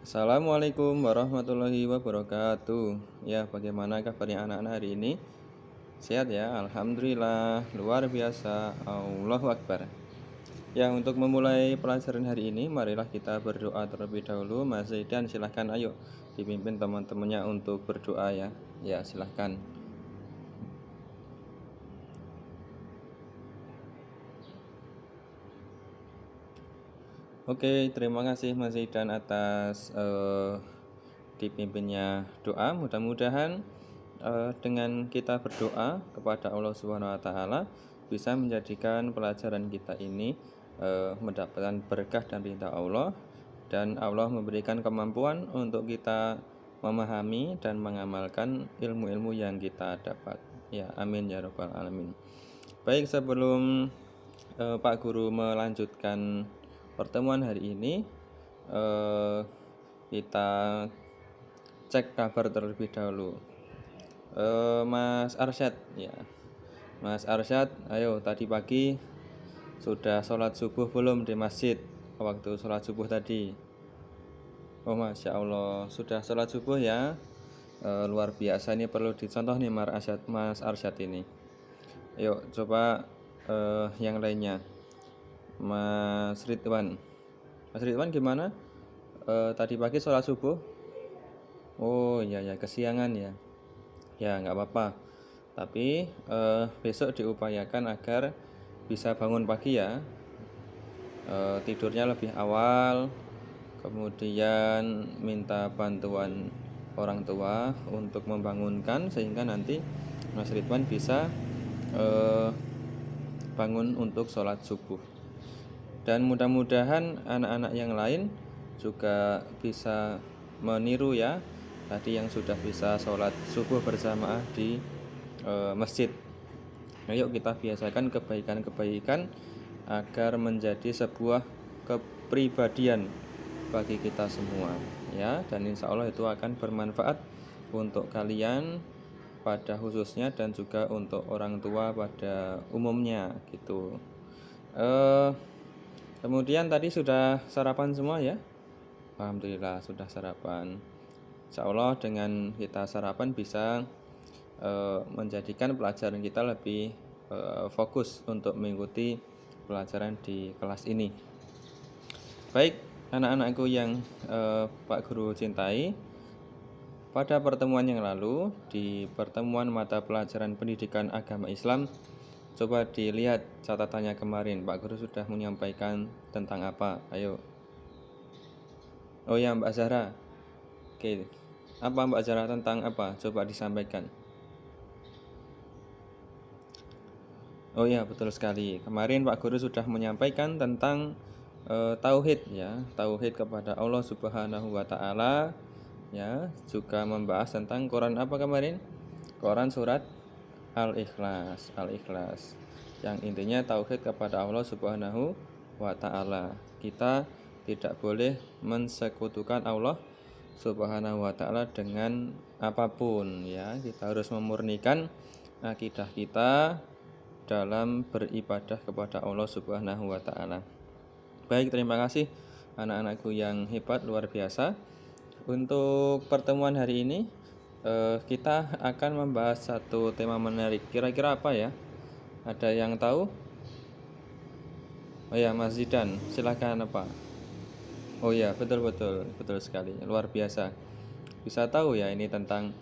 Assalamualaikum warahmatullahi wabarakatuh. Ya, bagaimana kabarnya anak-anak hari ini? Sehat ya? Alhamdulillah, luar biasa. Allahu Akbar. Ya, untuk memulai pelajaran hari ini, marilah kita berdoa terlebih dahulu. Mas Zaidan, silahkan ayo dipimpin teman-temannya untuk berdoa ya. Ya, silahkan. Oke, terima kasih Mas Zaidan atas dipimpinnya doa. Mudah-mudahan dengan kita berdoa kepada Allah Subhanahu wa taala bisa menjadikan pelajaran kita ini mendapatkan berkah dan ridha Allah, dan Allah memberikan kemampuan untuk kita memahami dan mengamalkan ilmu-ilmu yang kita dapat. Ya, amin ya rabbal alamin. Baik, sebelum Pak Guru melanjutkan pertemuan hari ini, kita cek kabar terlebih dahulu. Mas Arsyad ya, Mas Arsyad, ayo tadi pagi sudah sholat subuh belum di masjid waktu sholat subuh tadi? Oh, Masya Allah, sudah sholat subuh ya. Luar biasa, ini perlu dicontoh nih Mas Arsyad ini. Yuk coba yang lainnya. Mas Ridwan gimana? Tadi pagi sholat subuh? Oh iya ya, kesiangan ya. Ya nggak apa-apa. Tapi besok diupayakan agar bisa bangun pagi ya. Tidurnya lebih awal, kemudian minta bantuan orang tua untuk membangunkan sehingga nanti Mas Ridwan bisa bangun untuk sholat subuh. Dan mudah-mudahan anak-anak yang lain juga bisa meniru ya, tadi yang sudah bisa sholat subuh berjamaah di masjid. Ayo kita biasakan kebaikan-kebaikan agar menjadi sebuah kepribadian bagi kita semua ya, dan insya Allah itu akan bermanfaat untuk kalian pada khususnya dan juga untuk orang tua pada umumnya gitu. Kemudian tadi sudah sarapan semua ya? Alhamdulillah sudah sarapan. Insya Allah dengan kita sarapan bisa menjadikan pelajaran kita lebih fokus untuk mengikuti pelajaran di kelas ini. Baik, anak-anakku yang Pak Guru cintai, pada pertemuan yang lalu, di pertemuan mata pelajaran pendidikan agama Islam, coba dilihat catatannya kemarin. Pak Guru sudah menyampaikan tentang apa? Ayo. Oh ya, Mbak Zahra. Oke. Apa Mbak Zahra, tentang apa? Coba disampaikan. Oh ya, betul sekali. Kemarin Pak Guru sudah menyampaikan tentang tauhid ya, tauhid kepada Allah Subhanahu wa taala ya, juga membahas tentang Quran apa kemarin? Quran surat Al-Ikhlas, Al-Ikhlas. Yang intinya tauhid kepada Allah Subhanahu wa taala. Kita tidak boleh mensekutukan Allah Subhanahu wa taala dengan apapun ya. Kita harus memurnikan akidah kita dalam beribadah kepada Allah Subhanahu wa taala. Baik, terima kasih anak-anakku yang hebat, luar biasa. Untuk pertemuan hari ini kita akan membahas satu tema menarik. Kira-kira apa ya? Ada yang tahu? Oh ya, Mas Zidan, silakan apa? Oh ya, betul sekali, luar biasa. Bisa tahu ya ini tentang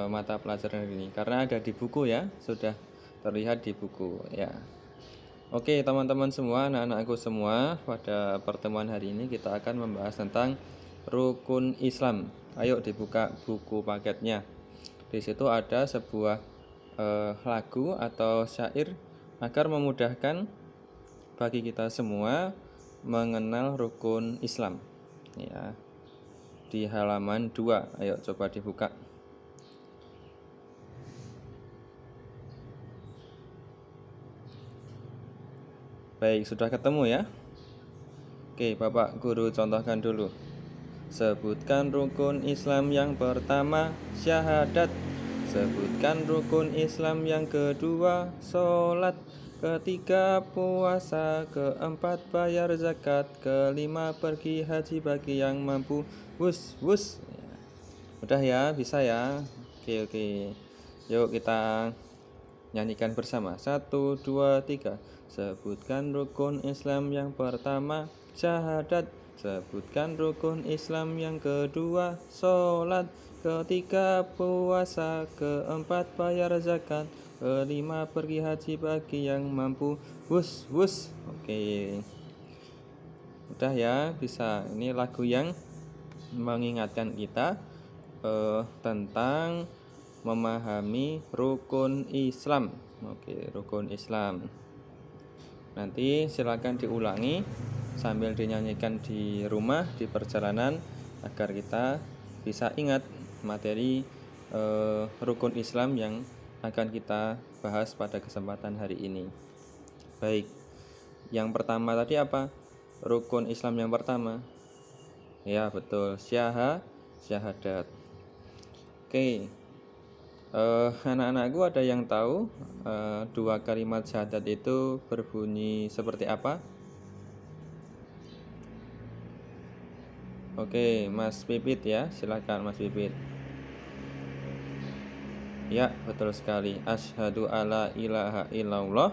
mata pelajaran ini karena ada di buku ya, sudah terlihat di buku ya. Oke teman-teman semua, anak-anakku semua, pada pertemuan hari ini kita akan membahas tentang rukun Islam. Ayo dibuka buku paketnya. Di situ ada sebuah lagu atau syair agar memudahkan bagi kita semua mengenal rukun Islam. Ya. Di halaman 2. Ayo coba dibuka. Baik, sudah ketemu ya? Oke, Bapak Guru contohkan dulu. Sebutkan rukun Islam yang pertama, syahadat. Sebutkan rukun Islam yang kedua, sholat. ketiga puasa, keempat bayar zakat, kelima pergi haji bagi yang mampu. Wus, wus. Udah ya, bisa ya. Oke. Yuk kita nyanyikan bersama. 1, 2, 3. Sebutkan rukun Islam yang pertama, syahadat. Sebutkan rukun Islam yang kedua, sholat. Ketiga puasa, keempat bayar zakat, kelima pergi haji bagi yang mampu. Wus, wus. Oke. Udah ya, bisa. Ini lagu yang mengingatkan kita tentang memahami rukun Islam. Oke, rukun Islam. Nanti silakan diulangi sambil dinyanyikan di rumah, di perjalanan, agar kita bisa ingat materi rukun Islam yang akan kita bahas pada kesempatan hari ini. Baik, yang pertama tadi apa? Rukun Islam yang pertama. Ya, betul, syahadat. Oke. Anak-anakku ada yang tahu dua kalimat syahadat itu berbunyi seperti apa? Oke, Mas Pipit ya, silakan Mas Pipit. Ya, betul sekali. Asyhadu alla ilaha illallah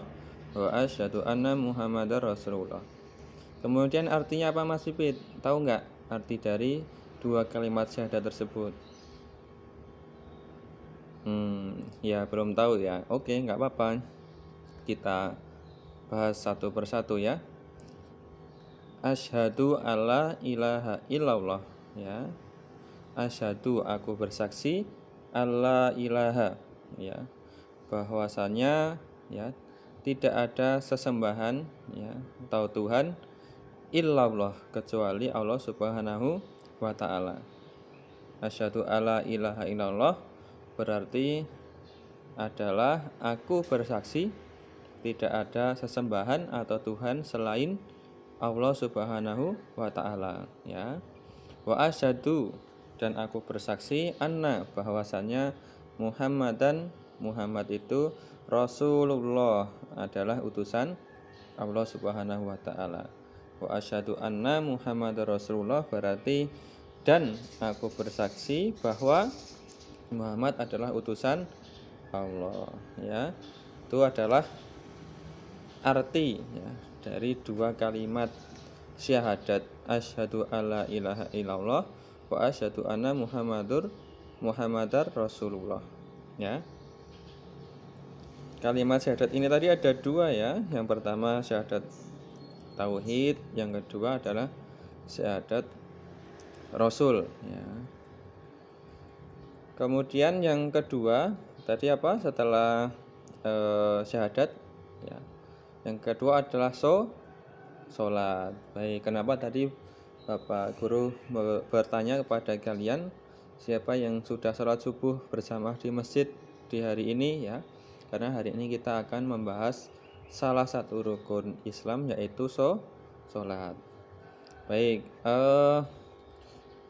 wa asyhadu anna Muhammadar Rasulullah. Kemudian artinya apa Mas Pipit? Tahu nggak arti dari dua kalimat syahadat tersebut? Ya belum tahu ya. Oke, nggak apa-apa. Kita bahas satu persatu ya. Asyhadu alla ilaha illallah ya. Asyhadu, aku bersaksi, alla ilaha ya, bahwasanya ya tidak ada sesembahan ya atau Tuhan illallah kecuali Allah Subhanahu wa taala. Asyhadu alla ilaha illallah berarti adalah aku bersaksi tidak ada sesembahan atau Tuhan selain Allah Subhanahu wa taala ya. Wa asyhadu, dan aku bersaksi, anna, bahwasanya Muhammad itu Rasulullah, adalah utusan Allah Subhanahu wa taala. Wa asyhadu anna Muhammadar Rasulullah berarti dan aku bersaksi bahwa Muhammad adalah utusan Allah ya. Itu adalah arti ya dari dua kalimat syahadat, asyhadu alla ilaha illallah wa asyhadu anna Muhammadar Rasulullah ya. Kalimat syahadat ini tadi ada dua ya. Yang pertama syahadat tauhid, yang kedua adalah syahadat Rasul ya. Kemudian yang kedua tadi apa setelah syahadat ya. Yang kedua adalah sholat. Baik, kenapa tadi Bapak Guru bertanya kepada kalian siapa yang sudah sholat subuh bersama di masjid di hari ini ya? Karena hari ini kita akan membahas salah satu rukun Islam yaitu sholat. Baik,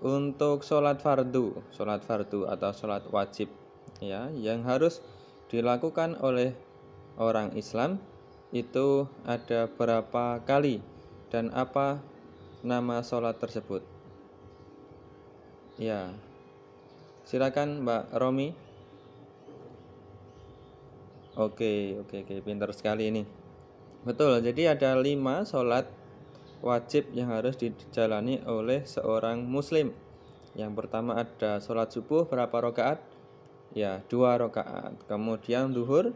untuk sholat fardu atau sholat wajib ya, yang harus dilakukan oleh orang Islam itu ada berapa kali dan apa nama sholat tersebut? Ya, silakan Mbak Romi. Oke, pintar sekali ini. Betul, jadi ada 5 sholat wajib yang harus dijalani oleh seorang muslim. Yang pertama ada sholat subuh berapa rakaat? Ya, 2 rakaat. Kemudian zuhur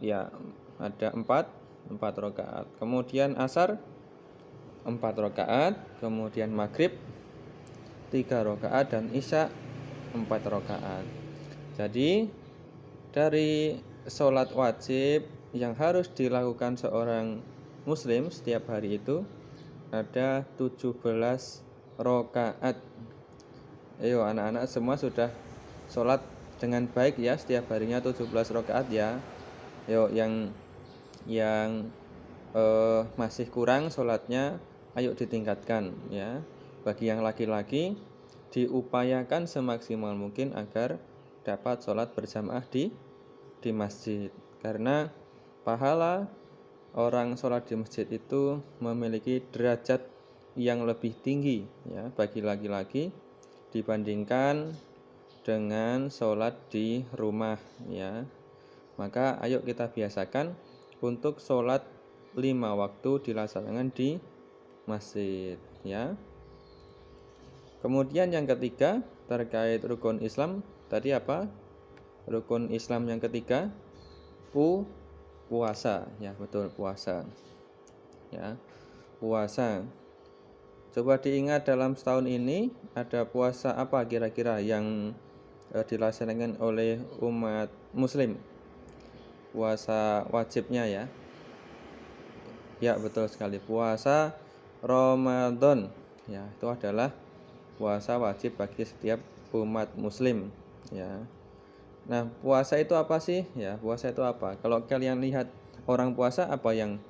ya ada 4 rakaat. Kemudian asar 4 rakaat. Kemudian maghrib 3 rakaat dan isya 4 rakaat. Jadi dari sholat wajib yang harus dilakukan seorang muslim setiap hari itu ada 17 rakaat. Ayo anak-anak semua sudah sholat dengan baik ya setiap harinya 17 rakaat ya. Yo yang masih kurang sholatnya ayo ditingkatkan ya. Bagi yang laki-laki diupayakan semaksimal mungkin agar dapat sholat berjamaah di masjid, karena pahala orang sholat di masjid itu memiliki derajat yang lebih tinggi ya bagi laki-laki dibandingkan dengan sholat di rumah ya. Maka ayo kita biasakan untuk sholat 5 waktu dilaksanakan di masjid ya. Kemudian yang ketiga terkait rukun Islam tadi apa? Rukun Islam yang ketiga puasa ya, betul, puasa ya, puasa. Coba diingat dalam setahun ini ada puasa apa kira-kira yang dilaksanakan oleh umat muslim, puasa wajibnya ya. Ya, betul sekali, puasa Ramadan ya, itu adalah puasa wajib bagi setiap umat muslim ya. Nah, puasa itu apa sih? Ya, puasa itu apa? Kalau kalian lihat orang puasa, apa yang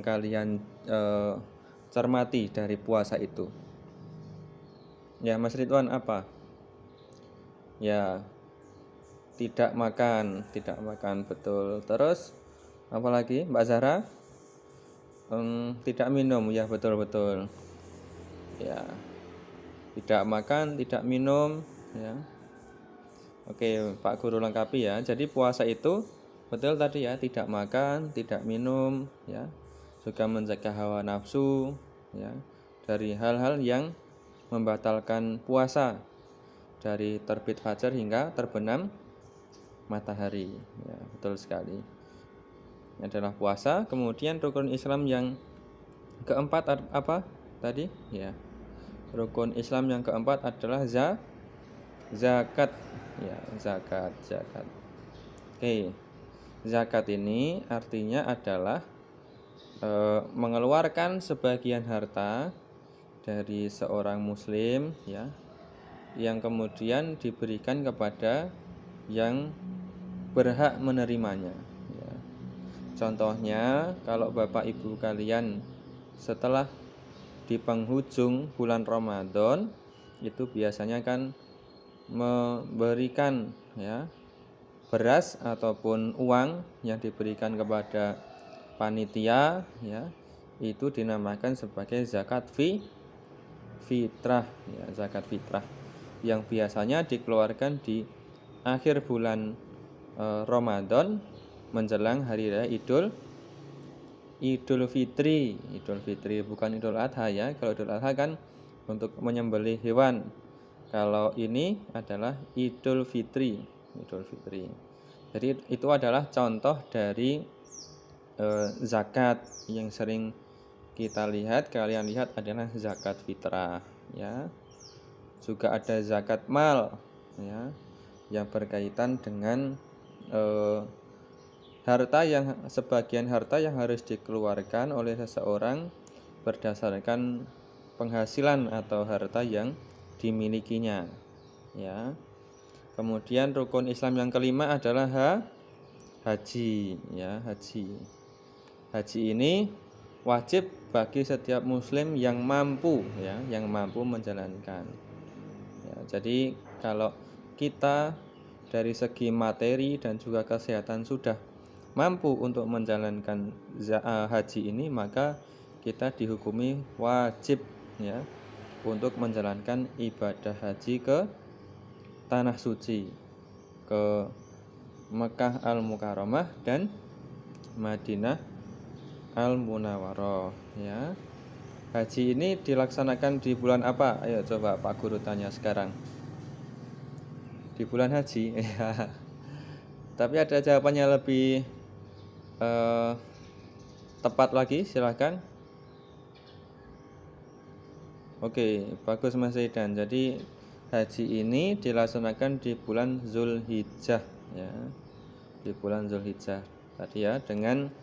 kalian cermati dari puasa itu? Ya, Mas Ridwan, apa? Ya, tidak makan, betul. Terus apa lagi, Mbak Zahra? Tidak minum, ya, betul. Ya, tidak makan, tidak minum, ya. Oke, Pak Guru lengkapi ya. Jadi puasa itu betul tadi ya, tidak makan, tidak minum ya. Juga menjaga hawa nafsu ya. Dari hal-hal yang membatalkan puasa dari terbit fajar hingga terbenam matahari. Ya, betul sekali. Ini adalah puasa. Kemudian rukun Islam yang keempat apa tadi? Ya. Rukun Islam yang keempat adalah zakat ya, zakat. Oke. Zakat ini artinya adalah mengeluarkan sebagian harta dari seorang muslim ya, yang kemudian diberikan kepada yang berhak menerimanya ya. Contohnya kalau Bapak Ibu kalian setelah di penghujung bulan Ramadan itu biasanya kan memberikan ya beras ataupun uang yang diberikan kepada panitia ya, itu dinamakan sebagai zakat fitrah ya, zakat fitrah yang biasanya dikeluarkan di akhir bulan Ramadan menjelang hari raya Idul Fitri, bukan Idul Adha ya. Kalau Idul Adha kan untuk menyembelih hewan. Kalau ini adalah Idul Fitri. Jadi itu adalah contoh dari zakat yang sering kalian lihat adalah zakat fitrah ya. Juga ada zakat mal ya, yang berkaitan dengan sebagian harta yang harus dikeluarkan oleh seseorang berdasarkan penghasilan atau harta yang dimilikinya ya. Kemudian rukun Islam yang kelima adalah haji ya, haji ini wajib bagi setiap muslim yang mampu ya, yang mampu menjalankan ya. Jadi kalau kita dari segi materi dan juga kesehatan sudah mampu untuk menjalankan haji ini, maka kita dihukumi wajib ya untuk menjalankan ibadah haji ke tanah suci, ke Mekah Al-Mukarramah dan Madinah Al-Munawwarah ya. Haji ini dilaksanakan di bulan apa? Ayo coba Pak Guru tanya sekarang. Di bulan haji ya. Tapi ada jawabannya lebih tepat lagi, silahkan. Oke, bagus Mas Zaidan. Jadi haji ini dilaksanakan di bulan Zulhijjah ya. Di bulan Zulhijjah tadi ya, dengan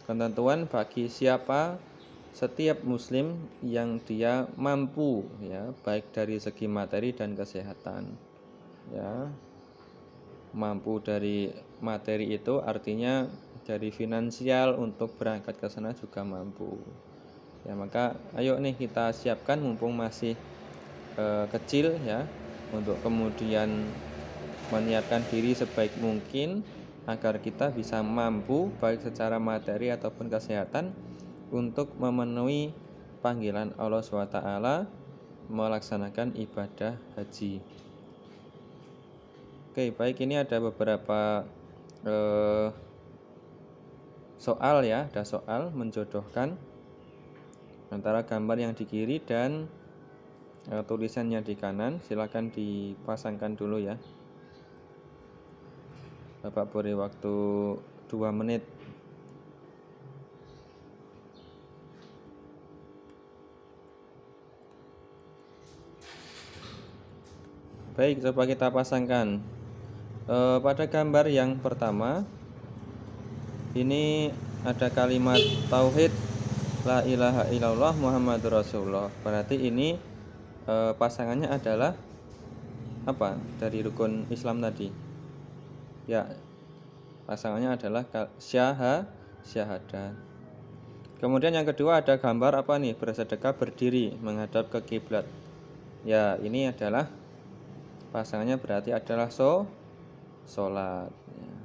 ketentuan bagi setiap muslim yang dia mampu ya, baik dari segi materi dan kesehatan ya. Mampu dari materi itu artinya dari finansial untuk berangkat ke sana juga mampu ya. Maka ayo nih kita siapkan mumpung masih kecil ya, untuk kemudian menyiapkan diri sebaik mungkin agar kita bisa mampu baik secara materi ataupun kesehatan untuk memenuhi panggilan Allah SWT melaksanakan ibadah haji. Oke, baik, ini ada beberapa soal ya, ada soal menjodohkan antara gambar yang di kiri dan tulisannya di kanan. Silakan dipasangkan dulu ya. Bapak beri waktu 2 menit. Baik, coba kita pasangkan. Pada gambar yang pertama ini ada kalimat tauhid la ilaha illallah Muhammadur Rasulullah. Berarti ini pasangannya adalah apa dari rukun Islam tadi? Ya, pasangannya adalah syahadat. Kemudian yang kedua ada gambar apa nih? Bersedekah berdiri menghadap ke kiblat. Ya, ini adalah pasangannya berarti adalah sholat. Ya.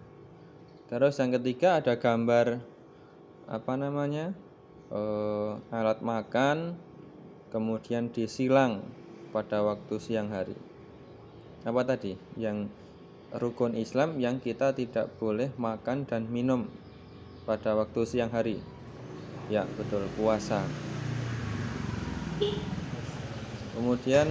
Terus yang ketiga ada gambar apa namanya? Alat makan kemudian disilang pada waktu siang hari. Apa tadi? Yang rukun Islam yang kita tidak boleh makan dan minum pada waktu siang hari. Ya, betul, puasa. Kemudian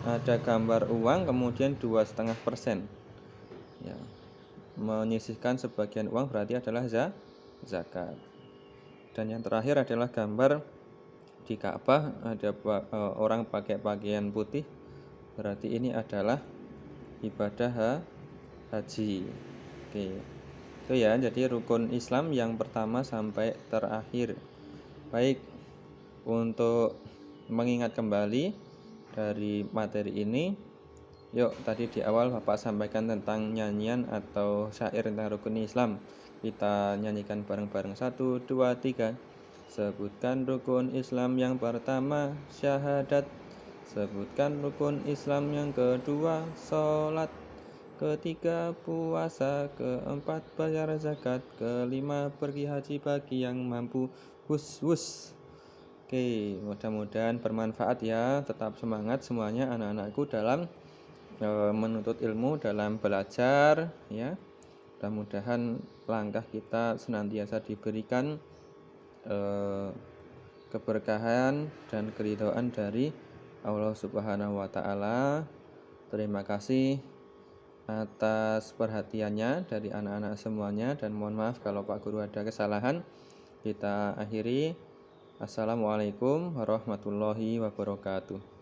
ada gambar uang kemudian 2,5%. Ya, menyisihkan sebagian uang berarti adalah zakat. Dan yang terakhir adalah gambar di Ka'bah ada orang pakai pakaian putih, berarti ini adalah ibadah haji. Oke. Itu ya, jadi rukun Islam yang pertama sampai terakhir. Baik, untuk mengingat kembali dari materi ini, yuk tadi di awal Bapak sampaikan tentang nyanyian atau syair tentang rukun Islam. Kita nyanyikan bareng-bareng 1, 2, 3. Sebutkan rukun Islam yang pertama syahadat. Sebutkan rukun Islam yang kedua sholat. Ketiga puasa. Keempat bayar zakat. Kelima pergi haji bagi yang mampu. Wus. Oke, mudah-mudahan bermanfaat ya. Tetap semangat semuanya anak-anakku dalam menuntut ilmu, dalam belajar ya. Mudah-mudahan langkah kita senantiasa diberikan keberkahan dan keridhaan dari Allah Subhanahu wa taala. Terima kasih atas perhatiannya dari anak-anak semuanya dan mohon maaf kalau Pak Guru ada kesalahan. Kita akhiri. Assalamualaikum warahmatullahi wabarakatuh.